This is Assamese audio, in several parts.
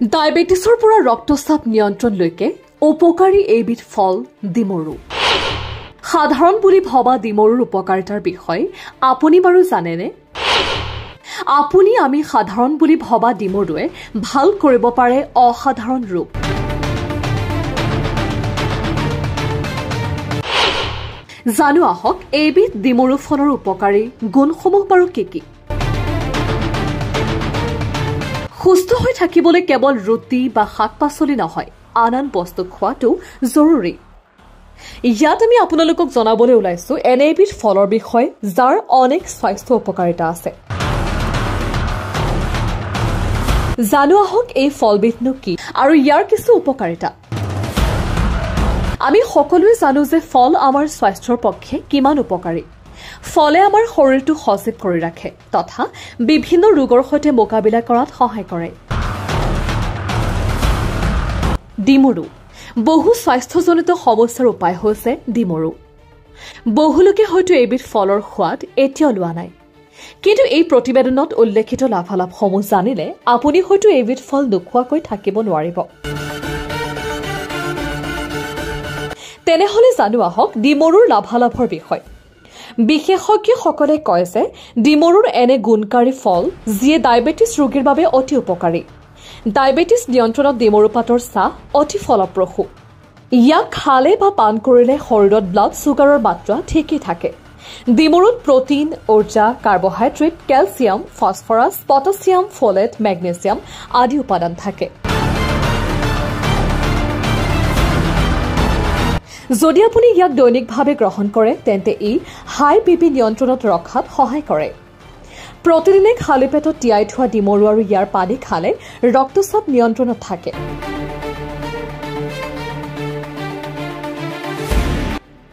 ডায়েবেটিছৰ পৰা ৰক্তচাপ নিয়ন্ত্ৰণলৈকে উপকাৰী এইবিধ ফল ডিমৰু। সাধাৰণ বুলি ভবা ডিমৰুৰ উপকাৰিতাৰ বিষয়ে আপুনি বাৰু জানেনে? আমি সাধাৰণ বুলি ভবা ডিমৰুৱে ভাল কৰিব পাৰে অসাধাৰণ ৰোগ। জানো আহক এইবিধ ডিমৰু ফলৰ উপকাৰী গুণসমূহ বাৰু কি কি? সুস্থ হৈ থাকিবলৈ কেৱল ৰুটি বা শাক পাচলি নহয়, আন বস্তু খোৱাটো জৰুৰী। ইয়াত আমি আপোনালোকক জনাবলৈ ওলাইছো এনে এবিধ ফলৰ বিষয়ে যাৰ অনেক স্বাস্থ্য উপকাৰিতা আছে। জানো আহক এই ফলবিধনো কি আৰু ইয়াৰ কিছু উপকাৰিতা। আমি সকলোৱে জানো যে ফল আমাৰ স্বাস্থ্যৰ পক্ষে কিমান উপকাৰী। ফলে আমাৰ শৰীৰটো সজীৱ কৰি ৰাখে তথা বিভিন্ন ৰোগৰ সৈতে মোকাবিলা কৰাত সহায় কৰে। ডিমৰু বহু স্বাস্থ্যজনিত সমস্যাৰ উপায় হৈছে ডিমৰু। বহুলোকে হয়তো এইবিধ ফলৰ সোৱাদ এতিয়াও লোৱা নাই, কিন্তু এই প্ৰতিবেদনত উল্লেখিত লাভালাভসমূহ জানিলে আপুনি হয়তো এইবিধ ফল নোখোৱাকৈ থাকিব নোৱাৰিব। তেনেহলে জানো আহক ডিমৰুৰ লাভালাভৰ বিষয়ে। বিশেষজ্ঞসকলে কয় যে ডিমৰুৰ এনে গুণকাৰী ফল যিয়ে ডায়েবেটিছ ৰোগীৰ বাবে অতি উপকাৰী। ডায়েবেটিছ নিয়ন্ত্ৰণত ডিমৰু পাতৰ চাহ অতি ফলপ্ৰসূ। ইয়াক খালে বা পান কৰিলে শৰীৰত ব্লাড ছুগাৰৰ মাত্ৰা ঠিকেই থাকে। ডিমৰুত প্ৰটিন, উৰ্জা, carbohydrate, calcium, phosphorus, potassium, folate, magnesium আদি উপাদান থাকে। যদি আপুনি ইয়াক দৈনিকভাৱে গ্ৰহণ কৰে তেন্তে ই হাই বিপি নিয়ন্ত্ৰণত ৰখাত সহায় কৰে। প্ৰতিদিনে খালী পেটত তিয়াই থোৱা ডিমৰু আৰু ইয়াৰ পানী খালে ৰক্তচাপ নিয়ন্ত্ৰণত থাকে।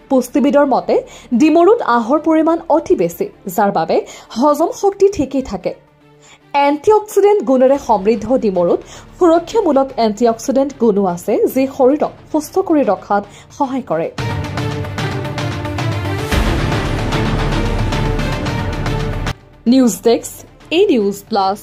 পুষ্টিবিদৰ মতে ডিমৰুত আহৰ পৰিমাণ অতি বেছি, যাৰ বাবে হজম শক্তি ঠিকেই থাকে। এণ্টিঅক্সিডেণ্ট গুণেৰে সমৃদ্ধ ডিমৰুত সুৰক্ষামূলক এণ্টিঅক্সিডেণ্ট গুণো আছে যি শৰীৰক সুস্থ কৰি ৰখাত সহায় কৰে। নিউজ ডেস্ক, এ নিউজ প্লাছ।